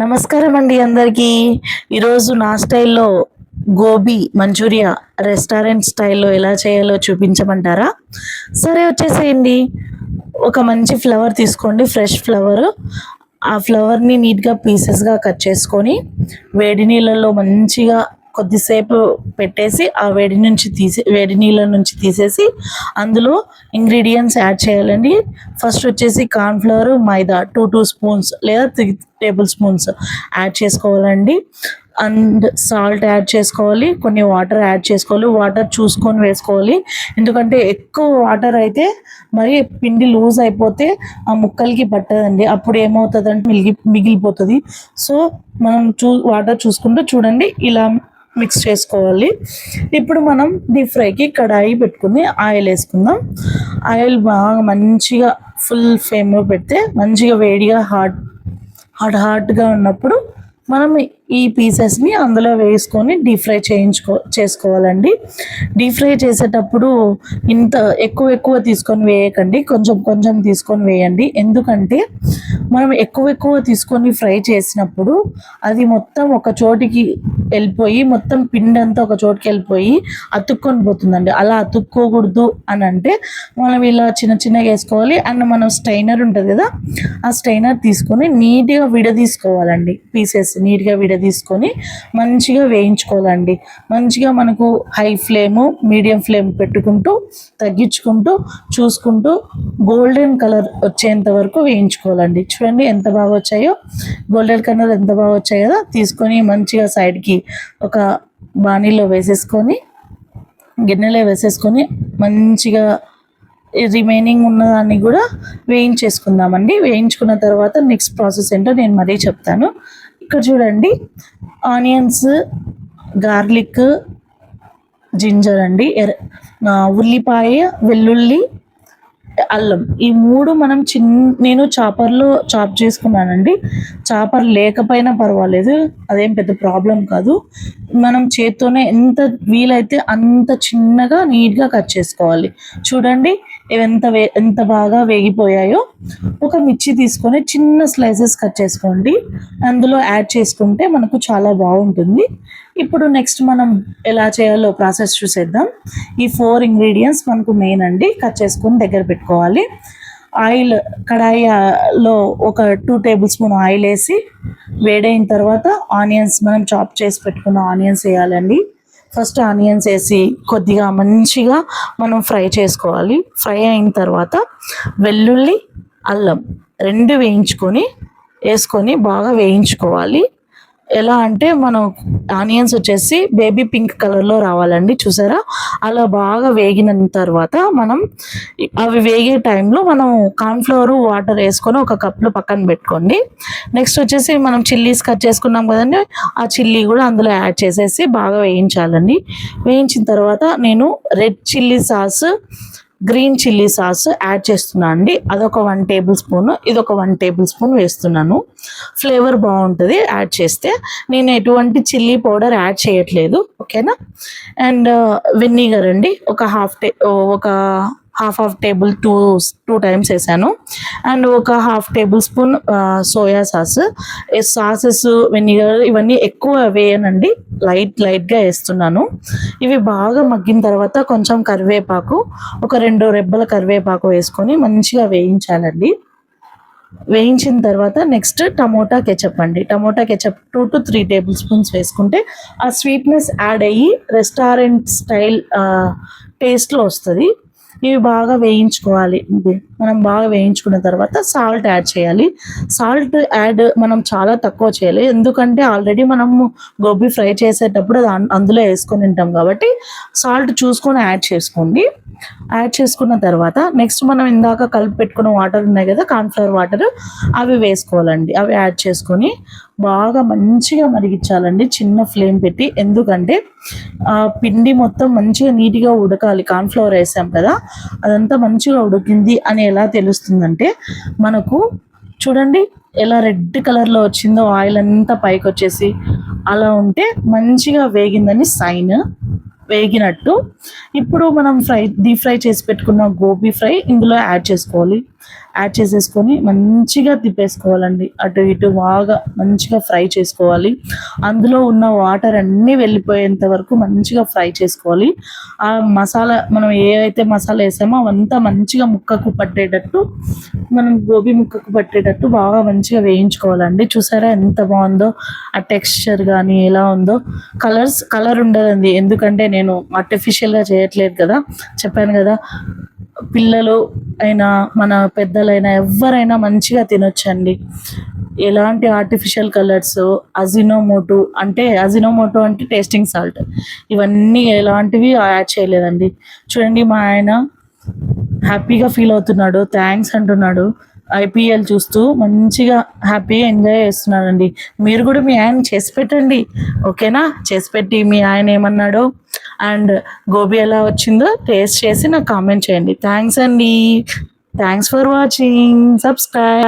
నమస్కారం అండి అందరికీ. ఈరోజు నా స్టైల్లో గోబీ మంచూరియా రెస్టారెంట్ స్టైల్లో ఎలా చేయాలో చూపించమంటారా? సరే వచ్చేసేయండి. ఒక మంచి ఫ్లవర్ తీసుకోండి, ఫ్రెష్ ఫ్లవర్. ఆ ఫ్లవర్ని నీట్గా పీసెస్గా కట్ చేసుకొని వేడి నీళ్ళల్లో మంచిగా కొద్దిసేపు పెట్టేసి ఆ వేడి నీళ్ళ నుంచి తీసేసి అందులో ఇంగ్రీడియంట్స్ యాడ్ చేయాలండి. ఫస్ట్ వచ్చేసి కార్న్ఫ్లవర్, మైదా 2 స్పూన్స్ లేదా 3 టేబుల్ స్పూన్స్ యాడ్ చేసుకోవాలండి. అండ్ సాల్ట్ యాడ్ చేసుకోవాలి, కొన్ని వాటర్ యాడ్ చేసుకోవాలి. వాటర్ చూసుకొని వేసుకోవాలి, ఎందుకంటే ఎక్కువ వాటర్ అయితే మరి పిండి లూజ్ అయిపోతే ఆ ముక్కలకి పట్టదండి. అప్పుడు ఏమవుతుందంటే మిగిలిపోతుంది. సో మనం వాటర్ చూసుకుంటూ చూడండి ఇలా మిక్స్ చేసుకోవాలి. ఇప్పుడు మనం డీప్ ఫ్రైకి కడాయి పెట్టుకుని ఆయిల్ వేసుకుందాం. ఆయిల్ బాగా మంచిగా ఫుల్ ఫ్లేమ్లో పెడితే మంచిగా వేడిగా హాట్గా ఉన్నప్పుడు మనం ఈ పీసెస్ని అందులో వేసుకొని డీప్ ఫ్రై చేసుకోవాలండి. డీప్ ఫ్రై చేసేటప్పుడు ఇంత ఎక్కువ తీసుకొని వేయకండి, కొంచెం కొంచెం తీసుకొని వేయండి. ఎందుకంటే మనం ఎక్కువ తీసుకొని ఫ్రై చేసినప్పుడు అది మొత్తం ఒక చోటికి వెళ్ళిపోయి మొత్తం పిండి అంతా ఒక చోటుకి వెళ్ళిపోయి అతుక్కొని పోతుందండి. అలా అతుక్కోకూడదు అని అంటే మనం ఇలా చిన్నగా వేసుకోవాలి. అండ్ మనం స్ట్రైనర్ ఉంటుంది కదా, ఆ స్ట్రైనర్ తీసుకొని నీట్గా విడదీసుకోవాలండి. పీసెస్ నీట్గా విడదీసుకొని మంచిగా వేయించుకోవాలండి. మంచిగా మనకు హై ఫ్లేమ్ మీడియం ఫ్లేమ్ పెట్టుకుంటూ తగ్గించుకుంటూ చూసుకుంటూ గోల్డెన్ కలర్ వచ్చేంత వరకు వేయించుకోవాలండి. చూడండి ఎంత బాగా వచ్చాయో, గోల్డెన్ కలర్ ఎంత బాగా వచ్చాయో కదా. తీసుకొని మంచిగా సైడ్కి ఒక బాణీలో వేసేసుకొని గిన్నెలో వేసేసుకొని మంచిగా రిమైనింగ్ ఉన్నదాన్ని కూడా వేయించేసుకుందామండి. వేయించుకున్న తర్వాత నెక్స్ట్ ప్రాసెస్ ఏంటో నేను మరీ చెప్తాను. ఇక్కడ చూడండి, ఆనియన్స్, గార్లిక్, జింజర్ అండి, ఉల్లిపాయ, వెల్లుల్లి, అల్లం, ఈ 3 మనం నేను చాపర్లో చాప్ చేసుకున్నానండి. చాపర్ లేకపోయినా పర్వాలేదు, అదేం పెద్ద ప్రాబ్లం కాదు. మనం చేత్తోనే ఎంత వీలైతే అంత చిన్నగా నీట్గా కట్ చేసుకోవాలి. చూడండి ఎంత బాగా వేగిపోయాయో. ఒక మిర్చి తీసుకొని చిన్న స్లైసెస్ కట్ చేసుకోండి, అందులో యాడ్ చేసుకుంటే మనకు చాలా బాగుంటుంది. ఇప్పుడు నెక్స్ట్ మనం ఎలా చేయాలో ప్రాసెస్ చూసేద్దాం. ఈ 4 ఇంగ్రీడియంట్స్ మనకు మెయిన్ అండి. కట్ చేసుకొని దగ్గర పెట్టుకోవాలి. ఆయిల్ కడాయిలో ఒక 2 టేబుల్ స్పూన్ ఆయిల్ వేసి వేడైన తర్వాత ఆనియన్స్, మనం చాప్ చేసి పెట్టుకున్న ఆనియన్స్ వేయాలండి. ఫస్ట్ ఆనియన్స్ వేసి కొద్దిగా మంచిగా మనం ఫ్రై చేసుకోవాలి. ఫ్రై అయిన తర్వాత వెల్లుల్లి, అల్లం 2 వేసుకొని బాగా వేయించుకోవాలి. ఎలా అంటే మనం ఆనియన్స్ వచ్చేసి బేబీ పింక్ కలర్లో రావాలండి, చూసారా? అలా బాగా వేగిన తర్వాత మనం అవి వేగే టైంలో మనం కార్న్ఫ్లవర్, వాటర్ వేసుకొని ఒక కప్లో పక్కన పెట్టుకోండి. నెక్స్ట్ వచ్చేసి మనం చిల్లీస్ కట్ చేసుకున్నాం కదండి, ఆ చిల్లీ కూడా అందులో యాడ్ చేసేసి బాగా వేయించాలండి. వేయించిన తర్వాత నేను red chilli sauce, green chilli sauce add చేస్తున్నాను అండి. అదొక 1 టేబుల్ స్పూన్, ఇదొక 1 టేబుల్ స్పూన్ వేస్తున్నాను. ఫ్లేవర్ బాగుంటుంది యాడ్ చేస్తే. నేను ఎటువంటి చిల్లీ పౌడర్ యాడ్ చేయట్లేదు, ఓకేనా? అండ్ వెనిగర్ అండి, ఒక హాఫ్ టేబుల్ 2 టైమ్స్ వేసాను. అండ్ ఒక half table spoon soya sauces, vinegar ఇవన్నీ ఎక్కువ వేయనండి, లైట్గా వేస్తున్నాను. ఇవి బాగా మగ్గిన తర్వాత కొంచెం కరివేపాకు, ఒక 2 రెబ్బల కరివేపాకు వేసుకొని మంచిగా వేయించాలండి. వేయించిన తర్వాత నెక్స్ట్ టమోటా కెచప్ అండి. Tomato ketchup 2 to 3 table spoons వేసుకుంటే ఆ స్వీట్నెస్ యాడ్ అయ్యి రెస్టారెంట్ స్టైల్ టేస్ట్లో వస్తుంది. ఇవి బాగా వేయించుకోవాలి. మనం బాగా వేయించుకున్న తర్వాత సాల్ట్ యాడ్ చేయాలి. సాల్ట్ మనం చాలా తక్కువ చేయాలి, ఎందుకంటే ఆల్రెడీ మనము గోబీ ఫ్రై చేసేటప్పుడు అది అందులో వేసుకొని ఉంటాం కాబట్టి సాల్ట్ చూసుకొని యాడ్ చేసుకోండి. యాడ్ చేసుకున్న తర్వాత నెక్స్ట్ మనం ఇందాక కలిపి పెట్టుకున్న వాటర్ ఉన్నాయి కదా, కార్న్ఫ్లవర్ వాటర్, అవి వేసుకోవాలండి. అవి యాడ్ చేసుకొని బాగా మంచిగా మరిగించాలండి చిన్న ఫ్లేమ్ పెట్టి. ఎందుకంటే పిండి మొత్తం మంచిగా నీట్గా ఉడకాలి. కార్న్ఫ్లవర్ వేసాం కదా, అదంతా మంచిగా ఉడికింది అని ఎలా తెలుస్తుందంటే మనకు చూడండి ఎలా రెడ్ కలర్లో వచ్చిందో, ఆయిల్ అంతా పైకి వచ్చేసి అలా ఉంటే మంచిగా వేగిందని సైన్, వేగినట్టు. ఇప్పుడు మనం డీప్ ఫ్రై చేసి పెట్టుకున్న గోబీ ఫ్రై ఇందులో యాడ్ చేసుకోవాలి. యాడ్ చేసేసుకొని మంచిగా తిప్పేసుకోవాలండి. అటు ఇటు బాగా మంచిగా ఫ్రై చేసుకోవాలి. అందులో ఉన్న వాటర్ అన్నీ వెళ్ళిపోయేంత వరకు మంచిగా ఫ్రై చేసుకోవాలి. ఆ మసాలా మనం ఏవైతే మసాలా వేసామో అవంతా మంచిగా ముక్కకు పట్టేటట్టు, మనం గోబీ ముక్కకు పట్టేటట్టు బాగా మంచిగా వేయించుకోవాలండి. చూసారా ఎంత బాగుందో, ఆ టెక్స్చర్ కానీ ఎలా ఉందో. కలర్ ఉండదండి, ఎందుకంటే నేను ఆర్టిఫిషియల్గా చేయట్లేదు కదా, చెప్పాను కదా. పిల్లలు అయినా మన పెద్దలైనా ఎవరైనా మంచిగా తినొచ్చండి. ఎలాంటి ఆర్టిఫిషియల్ కలర్స్, అజినోమోటో అంటే టేస్టింగ్ సాల్ట్, ఇవన్నీ ఎలాంటివి యాడ్ చేయలేదండి. చూడండి మా ఆయన హ్యాపీగా ఫీల్ అవుతున్నాడు, థ్యాంక్స్ అంటున్నాడు. ఐపీఎల్ చూస్తూ మంచిగా హ్యాపీగా ఎంజాయ్ చేస్తున్నాడండి. మీరు కూడా మీ ఆయన చేసి పెట్టండి, ఓకేనా? చేసి పెట్టి మీ ఆయన ఏమన్నాడో అండ్ గోబీ ఎలా వచ్చిందో టేస్ట్ చేసి నాకు కామెంట్ చేయండి. థ్యాంక్స్ అండి. Thanks for watching. సబ్స్క్రైబ్.